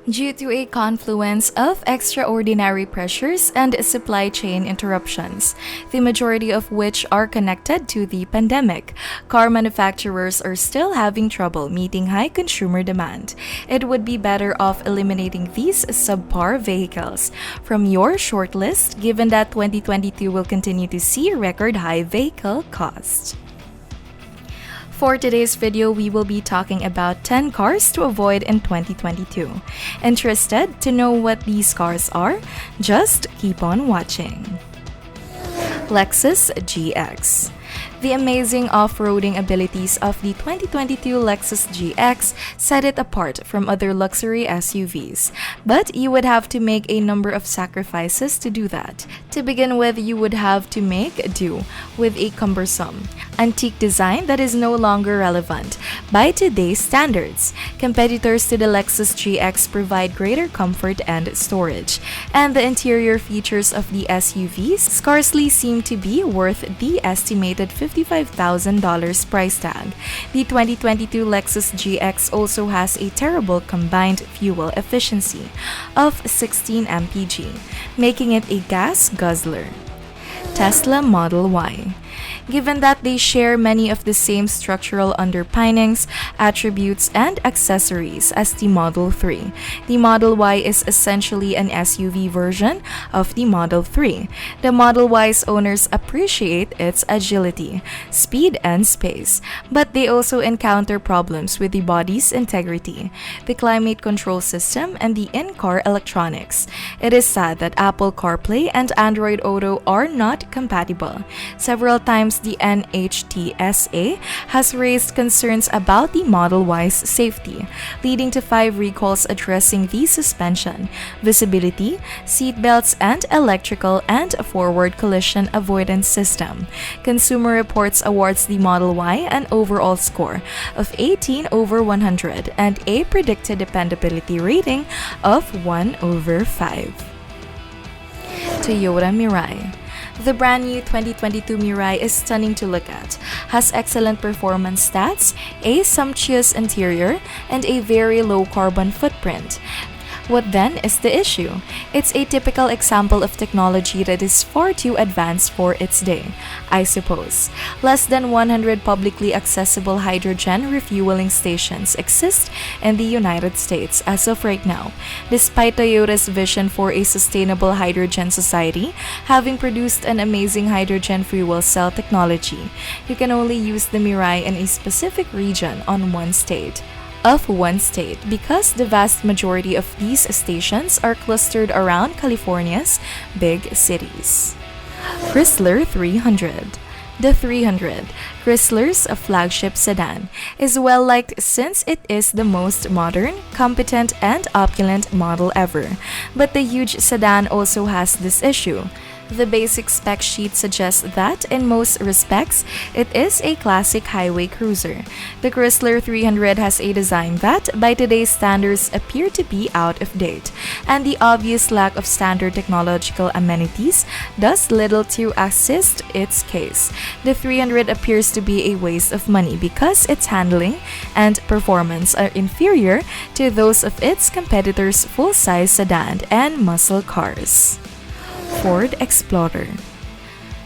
due to a confluence of extraordinary pressures and supply chain interruptions, the majority of which are connected to the pandemic. Car manufacturers are still having trouble meeting high consumer demand. It would be better off eliminating these subpar vehicles from your shortlist, given that 2022 will continue to see record high vehicle costs. For today's video, we will be talking about 10 cars to avoid in 2022. Interested to know what these cars are? Just keep on watching. Lexus GX. The amazing off-roading abilities of the 2022 Lexus GX set it apart from other luxury SUVs. But you would have to make a number of sacrifices to do that. To begin with, you would have to make do with a cumbersome, antique design that is no longer relevant by today's standards. Competitors to the Lexus GX provide greater comfort and storage, and the interior features of the SUVs scarcely seem to be worth the estimated $55,000 price tag. The 2022 Lexus GX also has a terrible combined fuel efficiency of 16 mpg, making it a gas guzzler. Tesla Model Y. Given that they share many of the same structural underpinnings, attributes, and accessories as the Model 3, the Model Y is essentially an SUV version of the Model 3. The Model Y's owners appreciate its agility, speed, and space, but they also encounter problems with the body's integrity, the climate control system, and the in-car electronics. It is sad that Apple CarPlay and Android Auto are not compatible. Several times the NHTSA has raised concerns about the Model Y's safety, leading to 5 recalls addressing the suspension, visibility, seat belts, and electrical and forward collision avoidance system. Consumer Reports awards the Model Y an overall score of 18 over 100 and a predicted dependability rating of 1 over 5. Toyota Mirai. The brand new 2022 Mirai is stunning to look at, has excellent performance stats, a sumptuous interior, and a very low carbon footprint. What then is the issue? It's a typical example of technology that is far too advanced for its day, I suppose. Less than 100 publicly accessible hydrogen refueling stations exist in the United States as of right now, despite Toyota's vision for a sustainable hydrogen society, having produced an amazing hydrogen fuel cell technology. You can only use the Mirai in a specific region on one state because the vast majority of these stations are clustered around California's big cities. Chrysler 300. The 300, Chrysler's flagship sedan, is well liked since it is the most modern, competent, and opulent model ever. But the huge sedan also has this issue. The basic spec sheet suggests that, in most respects, it is a classic highway cruiser. The Chrysler 300 has a design that, by today's standards, appear to be out of date, and the obvious lack of standard technological amenities does little to assist its case. The 300 appears to be a waste of money because its handling and performance are inferior to those of its competitors' full-size sedan and muscle cars. Ford Explorer.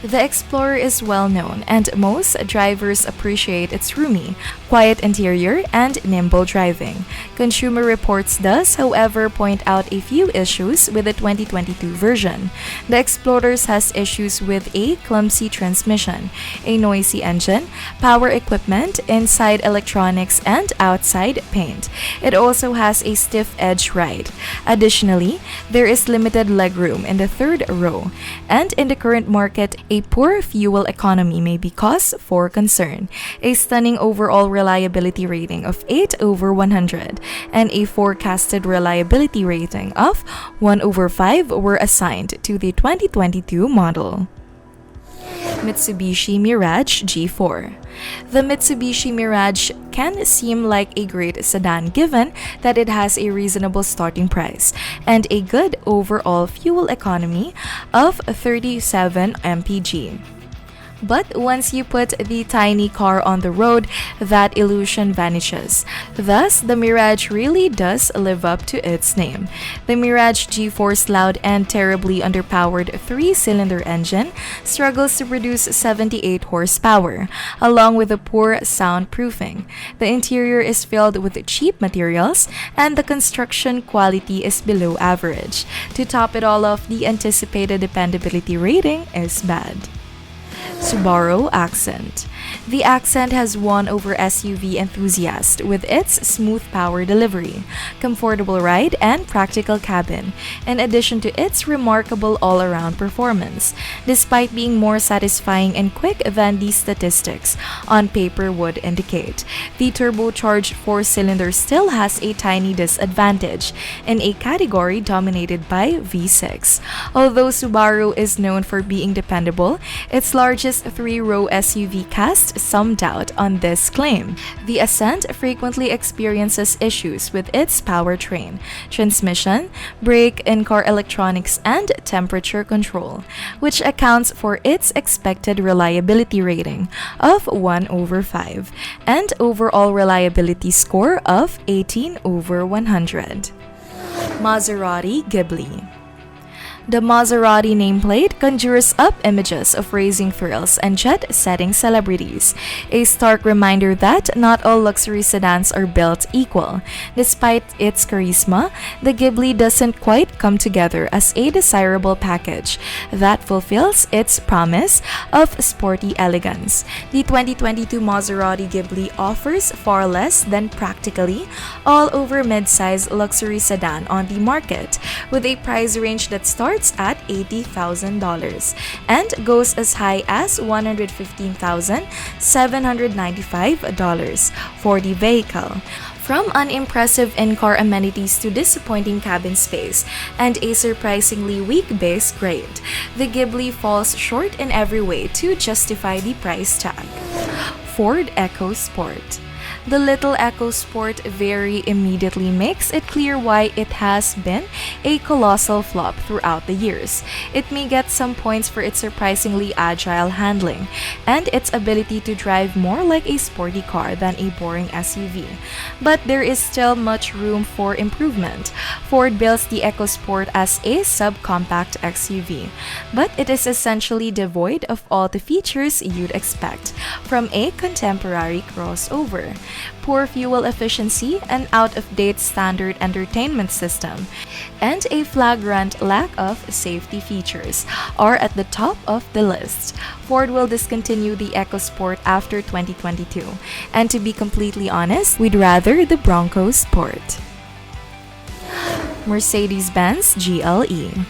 The Explorer is well known, and most drivers appreciate its roomy, quiet interior and nimble driving. Consumer Reports does, however, point out a few issues with the 2022 version. The Explorer has issues with a clumsy transmission, a noisy engine, power equipment, inside electronics, and outside paint. It also has a stiff edge ride. Additionally, there is limited legroom in the third row, and in the current market, a poor fuel economy may be cause for concern. A stunning overall reliability rating of 8 over 100 and a forecasted reliability rating of 1 over 5 were assigned to the 2022 model. Mitsubishi Mirage G4. The Mitsubishi Mirage can seem like a great sedan given that it has a reasonable starting price and a good overall fuel economy of 37 mpg. But once you put the tiny car on the road, that illusion vanishes. Thus, the Mirage really does live up to its name. The Mirage G-Force loud and terribly underpowered 3-cylinder engine struggles to produce 78 horsepower, along with a poor soundproofing. The interior is filled with cheap materials, and the construction quality is below average. To top it all off, the anticipated dependability rating is bad. Subaru Accent. The Accent has won over SUV enthusiasts with its smooth power delivery, comfortable ride, and practical cabin, in addition to its remarkable all-around performance, despite being more satisfying and quick than the statistics on paper would indicate. The turbocharged 4-cylinder still has a tiny disadvantage in a category dominated by V6. Although Subaru is known for being dependable, its largest 3-row SUV casts some doubt on this claim. The Ascent frequently experiences issues with its powertrain, transmission, brake, in-car electronics, and temperature control, which accounts for its expected reliability rating of 1/5 and overall reliability score of 18/100. Maserati Ghibli. The Maserati nameplate conjures up images of racing thrills and jet-setting celebrities, a stark reminder that not all luxury sedans are built equal. Despite its charisma, the Ghibli doesn't quite come together as a desirable package that fulfills its promise of sporty elegance. The 2022 Maserati Ghibli offers far less than practically all-over mid-size luxury sedan on the market, with a price range that starts at $80,000 and goes as high as $115,795 for the vehicle. From unimpressive in-car amenities to disappointing cabin space and a surprisingly weak base grade, the Ghibli falls short in every way to justify the price tag. Ford EcoSport. The little EcoSport very immediately makes it clear why it has been a colossal flop throughout the years. It may get some points for its surprisingly agile handling and its ability to drive more like a sporty car than a boring SUV. But there is still much room for improvement. Ford builds the EcoSport as a subcompact SUV, but it is essentially devoid of all the features you'd expect from a contemporary crossover. Poor fuel efficiency, an out-of-date standard entertainment system, and a flagrant lack of safety features are at the top of the list. Ford will discontinue the EcoSport after 2022, and to be completely honest, we'd rather the Bronco Sport. Mercedes-Benz GLE.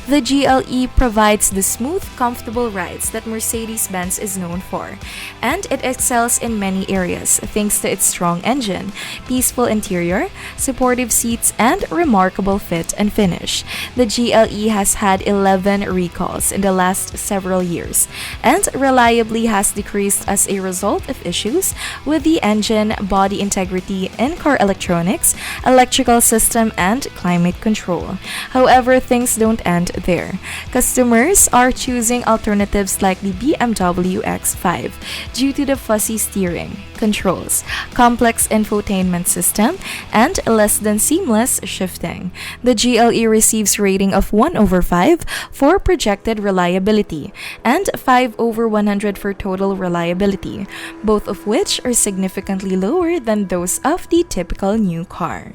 The GLE provides the smooth, comfortable rides that Mercedes-Benz is known for, and it excels in many areas thanks to its strong engine, peaceful interior, supportive seats, and remarkable fit and finish. The GLE has had 11 recalls in the last several years and reliably has decreased as a result of issues with the engine, body integrity, in-car electronics, electrical system, and climate control. However, things don't end there. Customers are choosing alternatives like the BMW X5 due to the fuzzy steering, controls, complex infotainment system, and less than seamless shifting. The GLE receives rating of 1/5 for projected reliability and 5/100 for total reliability, both of which are significantly lower than those of the typical new car.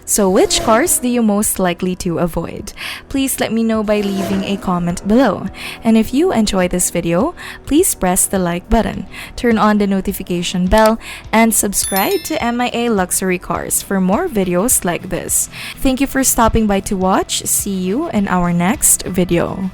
So which cars do you most likely to avoid? Please let me know by leaving a comment below. And if you enjoyed this video, please press the like button, turn on the notification bell, and subscribe to MIA Luxury Cars for more videos like this. Thank you for stopping by to watch. See you in our next video.